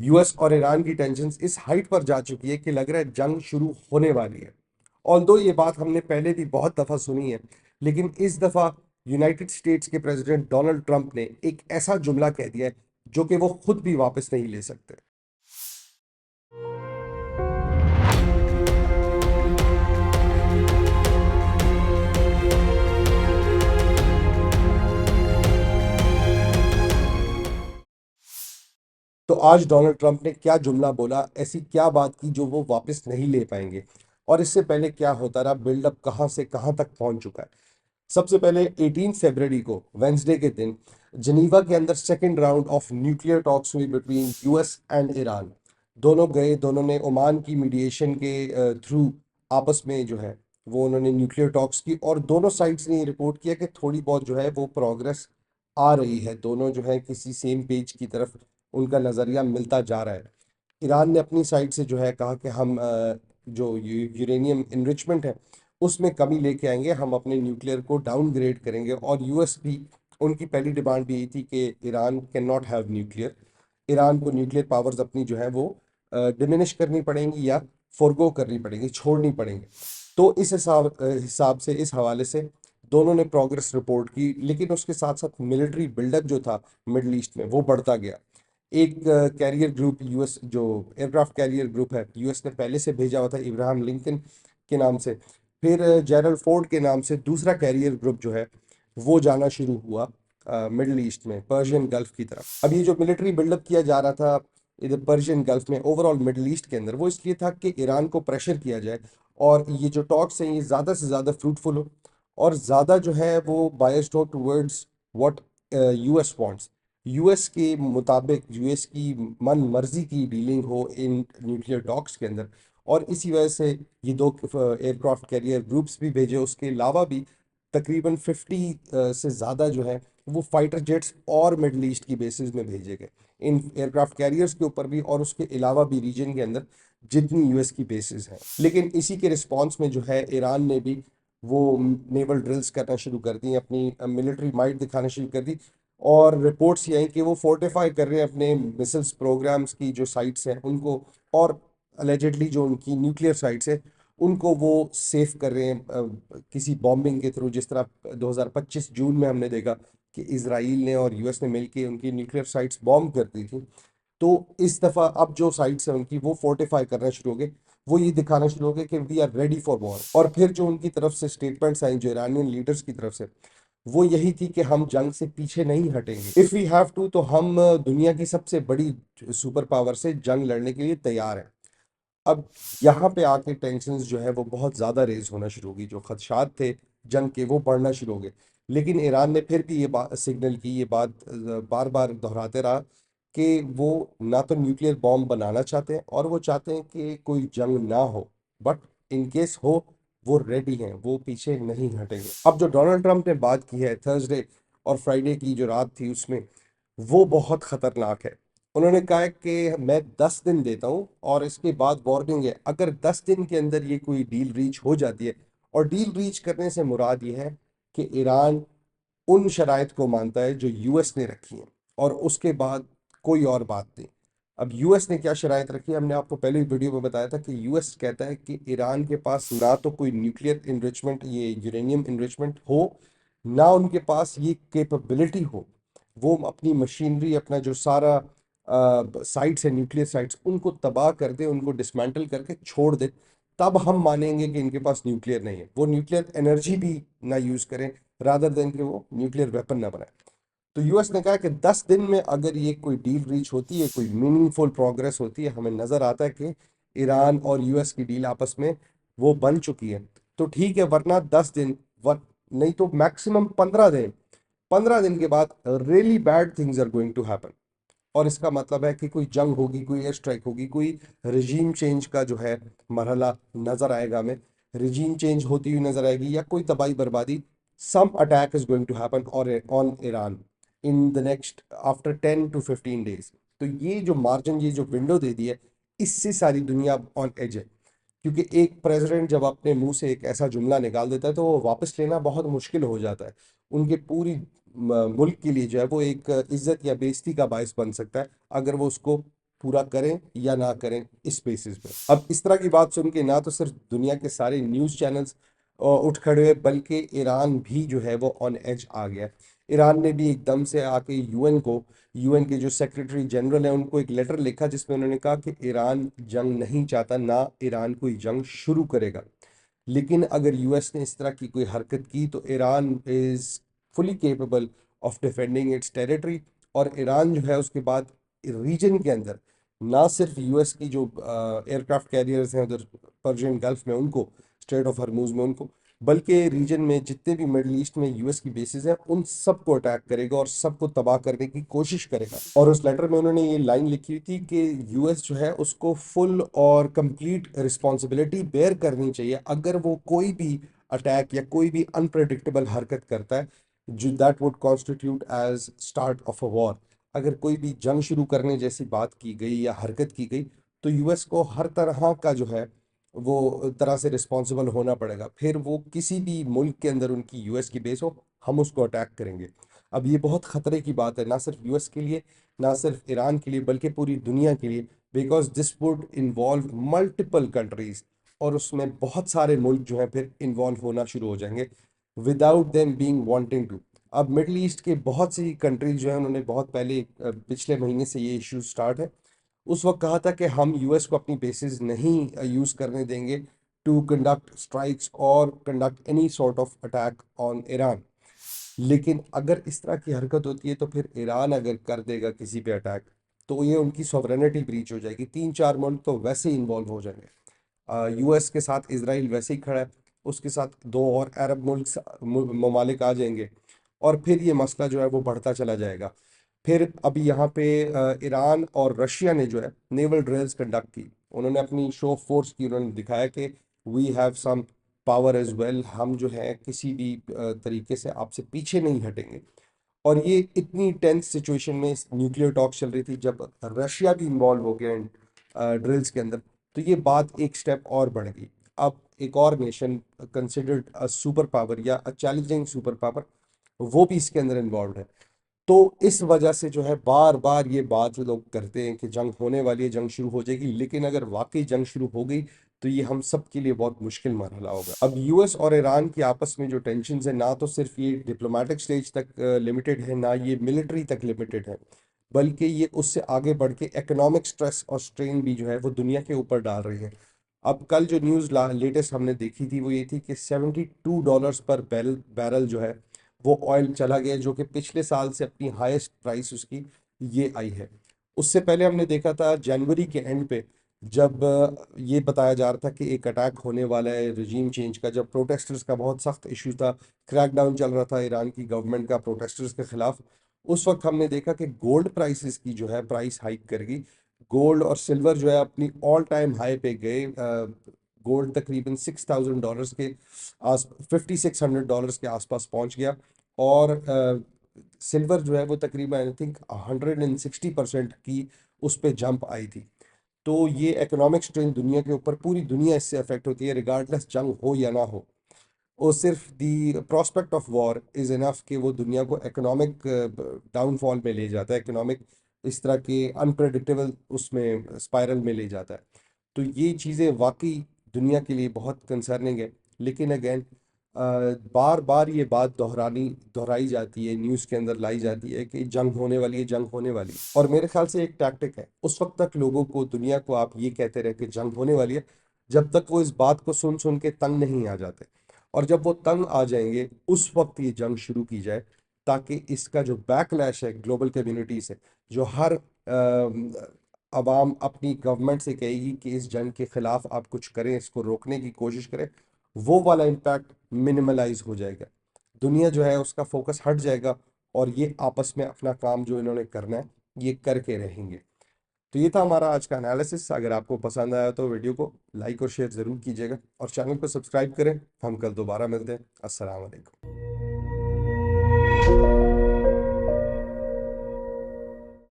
US और Iran की tension इस हाइट पर जा चुकी है कि लग रहा है जंग शुरू होने वाली है। ऑल्दो ये बात हमने पहले भी बहुत दफा सुनी है, लेकिन इस दफा यूनाइटेड स्टेट्स के प्रेसिडेंट डोनाल्ड ट्रंप ने एक ऐसा जुमला कह दिया है जो कि वो खुद भी वापस नहीं ले सकते। तो आज डोनाल्ड ट्रंप ने क्या जुमला बोला, ऐसी क्या बात की जो वो वापस नहीं ले पाएंगे, और इससे पहले क्या होता रहा, बिल्डअप कहाँ से कहाँ तक पहुंच चुका है। सबसे पहले 18 फरवरी को वेंसडे के दिन जनीवा के अंदर second round of nuclear talks हुई बिटवीन यूएस एंड ईरान। दोनों गए, दोनों ने ओमान की मीडिएशन के थ्रू आपस में जो है वो उन्होंने न्यूक्लियर टॉक्स की, और दोनों साइड्स ने ये रिपोर्ट किया कि थोड़ी बहुत जो है वो प्रोग्रेस आ रही है, दोनों जो है किसी सेम पेज की तरफ उनका नज़रिया मिलता जा रहा है। ईरान ने अपनी साइड से जो है कहा कि हम जो यूरेनियम इनरिचमेंट है उसमें कमी लेके आएंगे, हम अपने न्यूक्लियर को डाउनग्रेड करेंगे। और यूएस भी, उनकी पहली डिमांड भी यही थी कि Iran can not have nuclear, Iran को न्यूक्लियर पावर्स अपनी जो है वो डिमिनिश करनी पड़ेंगी या फोरगो करनी पड़ेंगी, छोड़नी पड़ेंगी। तो इस हिसाब से, इस हवाले से दोनों ने प्रोग्रेस रिपोर्ट की, लेकिन उसके साथ साथ मिलिट्री बिल्डअप जो था मिडल ईस्ट में वो बढ़ता गया। एक कैरियर ग्रुप यूएस, जो एयरक्राफ्ट कैरियर ग्रुप है, यूएस ने पहले से भेजा हुआ था इब्राहिम लिंकन के नाम से। फिर जेरल फोर्ड के नाम से दूसरा कैरियर ग्रुप जो है वो जाना शुरू हुआ मिडल ईस्ट में, पर्शियन गल्फ की तरफ। अब ये जो मिलिट्री बिल्डअप किया जा रहा था इधर पर्शियन गल्फ में, ओवरऑल मिडल ईस्ट के अंदर, वो इसलिए था कि ईरान को प्रेशर किया जाए और ये जो टॉक्स हैं ये ज़्यादा से ज़्यादा फ्रूटफुल हो, और ज़्यादा जो है वो बायस्ड हो towards what US wants, US के मुताबिक, यूएस की मन मर्जी की डीलिंग हो इन न्यूक्लियर टॉक्स के अंदर। और इसी वजह से ये दो एयरक्राफ्ट कैरियर ग्रुप्स भी भेजे, उसके अलावा भी तकरीबन 50 से ज़्यादा जो है वो फाइटर जेट्स और मिडल ईस्ट की बेसिस में भेजे गए, इन एयरक्राफ्ट कैरियर्स के ऊपर भी और उसके अलावा भी रीजन के अंदर जितनी यूएस की बेसिस हैं। लेकिन इसी के रिस्पॉन्स में जो है ईरान ने भी वो नेवल ड्रिल्स करना शुरू कर दी, अपनी मिलिट्री माइट दिखाना शुरू कर दी। और रिपोर्ट्स ये हैं कि वो फोर्टिफाई कर रहे हैं अपने मिसाइल्स प्रोग्राम्स की जो साइट्स हैं उनको, और अलेजेडली जो उनकी न्यूक्लियर साइट्स है उनको वो सेफ कर रहे हैं किसी बॉम्बिंग के थ्रू। जिस तरह 2025 जून में हमने देखा कि इसराइल ने और यूएस ने मिलकर उनकी न्यूक्लियर साइट्स बॉम्ब कर दी थी। तो इस दफ़ा अब जो साइट्स हैं उनकी वो फोर्टिफाई करना शुरू हो गए, वो ये दिखाना शुरू हो गए कि we are ready for war. और फिर जो उनकी तरफ से स्टेटमेंट्स आई, जो ईरानियन लीडर्स की तरफ से, वो यही थी कि हम जंग से पीछे नहीं हटेंगे, इफ़ वी हैव टू, तो हम दुनिया की सबसे बड़ी सुपर पावर से जंग लड़ने के लिए तैयार हैं। अब यहाँ पे आके टेंशन्स जो है वो बहुत ज़्यादा रेज होना शुरू होगी, जो खदशात थे जंग के वो बढ़ना शुरू हो गए। लेकिन ईरान ने फिर भी ये बात सिग्नल की, ये बात बार बार दोहराते रहा कि वो ना तो न्यूक्लियर बॉम्ब बनाना चाहते हैं और वो चाहते हैं कि कोई जंग ना हो, बट इन केस हो वो रेडी हैं, वो पीछे नहीं हटेंगे। अब जो डोनाल्ड ट्रंप ने बात की है थर्सडे और फ्राइडे की जो रात थी उसमें, वो बहुत खतरनाक है। उन्होंने कहा है कि मैं 10 दिन देता हूँ और इसके बाद वार्निंग है, अगर 10 दिन के अंदर ये कोई डील रीच हो जाती है, और डील रीच करने से मुराद ये है कि ईरान उन शराइत को मानता है जो यूएस ने रखी हैं, और उसके बाद कोई और बात नहीं। अब यूएस ने क्या शराइत रखी है, हमने आपको पहले वीडियो में बताया था कि यूएस कहता है कि ईरान के पास ना तो कोई न्यूक्लियर इनरिचमेंट, ये यूरेनियम इनरिचमेंट हो, ना उनके पास ये कैपेबिलिटी हो, वो अपनी मशीनरी, अपना जो सारा साइट्स है, न्यूक्लियर साइट्स, उनको तबाह कर दे, उनको डिसमेंटल करके छोड़ दे, तब हम मानेंगे कि इनके पास न्यूक्लियर नहीं है। वो न्यूक्लियर एनर्जी भी ना यूज़ करें, रादर देन कि वो न्यूक्लियर वेपन ना बनाए। तो यूएस ने कहा कि 10 दिन में अगर ये कोई डील रीच होती है, कोई मीनिंगफुल प्रोग्रेस होती है, हमें नज़र आता है कि ईरान और यूएस की डील आपस में वो बन चुकी है, तो ठीक है, वरना 10 दिन, नहीं तो मैक्सिमम 15 दिन, 15 दिन के बाद really bad things are going to happen. और इसका मतलब है कि कोई जंग होगी, कोई एयर स्ट्राइक होगी, कोई रजीम चेंज का जो है मरहला नज़र आएगा हमें, रजीम चेंज होती हुई नज़र आएगी, या कोई तबाही बर्बादी, some attack is going to happen और on Iran in the next after 10 to 15 days। तो ये जो मार्जिन, ये जो विंडो दे दी है, इससे सारी दुनिया ऑन एज है। क्योंकि एक प्रेसिडेंट जब अपने मुंह से एक ऐसा जुमला निकाल देता है तो वो वापस लेना बहुत मुश्किल हो जाता है। उनके पूरी मुल्क के लिए जो है वो एक इज्जत या बेइज्जती का बायस बन सकता है अगर वो उसको पूरा करें या ना करें इस बेसिस पे। अब इस तरह की बात सुन के ना तो सिर्फ दुनिया के सारे न्यूज़ चैनल्स उठ खड़े हुए, बल्कि ईरान भी जो है वो ऑन एज आ गया। ईरान ने भी एकदम से आके यूएन के जो सेक्रेटरी जनरल है उनको एक लेटर लिखा, जिसमें उन्होंने कहा कि ईरान जंग नहीं चाहता, ना ईरान कोई जंग शुरू करेगा। लेकिन अगर यूएस ने इस तरह की कोई हरकत की तो Iran is fully capable of defending it's territory. और ईरान जो है उसके बाद रीजन के अंदर ना सिर्फ यूएस की जो एयरक्राफ्ट कैरियर्स हैं उधर पर्शियन गल्फ में उनको, स्ट्रेट ऑफ हरमूज में उनको, बल्कि रीजन में जितने भी मिडल ईस्ट में यूएस की बेसिस हैं उन सबको अटैक करेगा और सबको तबाह करने की कोशिश करेगा। और उस लेटर में उन्होंने ये लाइन लिखी हुई थी कि यूएस जो है उसको फुल और कंप्लीट रिस्पॉन्सिबिलिटी बेयर करनी चाहिए अगर वो कोई भी अटैक या कोई भी अनप्रडिक्टेबल हरकत करता है, जो that would constitute as start of a war. अगर कोई भी जंग शुरू करने जैसी बात की गई या हरकत की गई तो यूएस को हर तरह का जो है वो तरह से रिस्पॉन्सिबल होना पड़ेगा। फिर वो किसी भी मुल्क के अंदर उनकी यूएस की बेस हो, हम उसको अटैक करेंगे। अब ये बहुत खतरे की बात है, ना सिर्फ यूएस के लिए, ना सिर्फ ईरान के लिए, बल्कि पूरी दुनिया के लिए, because this would involve multiple countries. और उसमें बहुत सारे मुल्क जो हैं फिर इन्वॉल्व होना शुरू हो जाएंगे without them being wanting to. अब मिडल ईस्ट के बहुत सी कंट्रीज जो है उन्होंने बहुत पहले पिछले महीने से ये इशू स्टार्ट है, उस वक्त कहा था कि हम यूएस को अपनी बेसिस नहीं यूज करने देंगे टू कंडक्ट स्ट्राइक्स और conduct any sort of attack on Iran. लेकिन अगर इस तरह की हरकत होती है तो फिर ईरान अगर कर देगा किसी पे अटैक तो ये उनकी सॉवरेनिटी ब्रीच हो जाएगी। तीन चार मुल्क तो वैसे ही इन्वॉल्व हो जाएंगे। यूएस के साथ इसराइल वैसे ही खड़ा है, उसके साथ दो और अरब ममालिक आ जाएंगे और फिर ये मसला जो है वो बढ़ता चला जाएगा। फिर अभी यहाँ पे ईरान और रशिया ने जो है नेवल ड्रिल्स कंडक्ट की, उन्होंने अपनी शो ऑफ फोर्स की, उन्होंने दिखाया कि we have some power as well, हम जो है किसी भी तरीके से आपसे पीछे नहीं हटेंगे। और ये इतनी टेंस सिचुएशन में न्यूक्लियर टॉक चल रही थी, जब रशिया भी इन्वॉल्व हो गया ड्रिल्स के अंदर, तो ये बात एक स्टेप और बढ़ गई। अब एक और nation considered a super power या अ चैलेंजिंग सुपर पावर, वो भी इसके अंदर इन्वॉल्व है। तो इस वजह से जो है बार बार ये बात लोग करते हैं कि जंग होने वाली है, जंग शुरू हो जाएगी। लेकिन अगर वाकई जंग शुरू हो गई तो ये हम सब के लिए बहुत मुश्किल मरहला होगा। अब यूएस और ईरान की आपस में जो टेंशन है, ना तो सिर्फ ये डिप्लोमेटिक स्टेज तक लिमिटेड है, ना ये मिलिट्री तक लिमिटेड है, बल्कि ये उससे आगे बढ़ के इकोनॉमिक स्ट्रेस और स्ट्रेन भी जो है वो दुनिया के ऊपर डाल रही है। अब कल जो न्यूज़ लेटेस्ट हमने देखी थी वो ये थी कि $72 पर बैरल जो है वो ऑयल चला गया, जो कि पिछले साल से अपनी हाईएस्ट प्राइस उसकी ये आई है। उससे पहले हमने देखा था जनवरी के एंड पे, जब ये बताया जा रहा था कि एक अटैक होने वाला है रिजीम चेंज का, जब प्रोटेस्टर्स का बहुत सख्त इशू था, क्रैकडाउन चल रहा था ईरान की गवर्नमेंट का प्रोटेस्टर्स के खिलाफ। उस वक्त हमने देखा कि गोल्ड प्राइसेस की जो है प्राइस हाइक कर गई। गोल्ड और सिल्वर जो है अपनी ऑल टाइम हाई पे गए। गोल्ड तकरीबन $6,000 के आस $5,600 के आसपास पहुंच गया। और सिल्वर जो है वो तकरीबन आई थिंक 160% की उस पर जंप आई थी। तो ये इकोनॉमिक स्ट्रेन दुनिया के ऊपर, पूरी दुनिया इससे अफेक्ट होती है रिगार्डलेस जंग हो या ना हो। और सिर्फ the prospect of war is enough कि वो दुनिया को इकोनॉमिक डाउनफॉल में ले जाता है, इकोनॉमिक इस तरह के अनप्रडिक्टेबल उसमें स्पाइरल में ले जाता है। तो ये चीज़ें वाकई दुनिया के लिए बहुत कंसर्निंग है। लेकिन अगेन बार बार ये बात दोहराई जाती है, न्यूज़ के अंदर लाई जाती है कि जंग होने वाली है, जंग होने वाली है। और मेरे ख्याल से एक टैक्टिक है, उस वक्त तक लोगों को, दुनिया को आप ये कहते रहे कि जंग होने वाली है, जब तक वो इस बात को सुन सुन के तंग नहीं आ जाते। और जब वो तंग आ जाएंगे उस वक्त ये जंग शुरू की जाए, ताकि इसका जो बैकलैश है ग्लोबल कम्युनिटी से, जो हर अवाम अपनी गवर्नमेंट से कहेगी कि इस जंग के खिलाफ आप कुछ करें, इसको रोकने की कोशिश करें, वो वाला इम्पैक्ट मिनिमलाइज हो जाएगा। दुनिया जो है उसका फोकस हट जाएगा और ये आपस में अपना काम जो इन्होंने करना है ये करके रहेंगे। तो ये था हमारा आज का एनालिसिस। अगर आपको पसंद आया तो वीडियो को लाइक और शेयर ज़रूर कीजिएगा और चैनल को सब्सक्राइब करें। हम कल दोबारा मिलते हैं। अस्सलाम वालेकुम।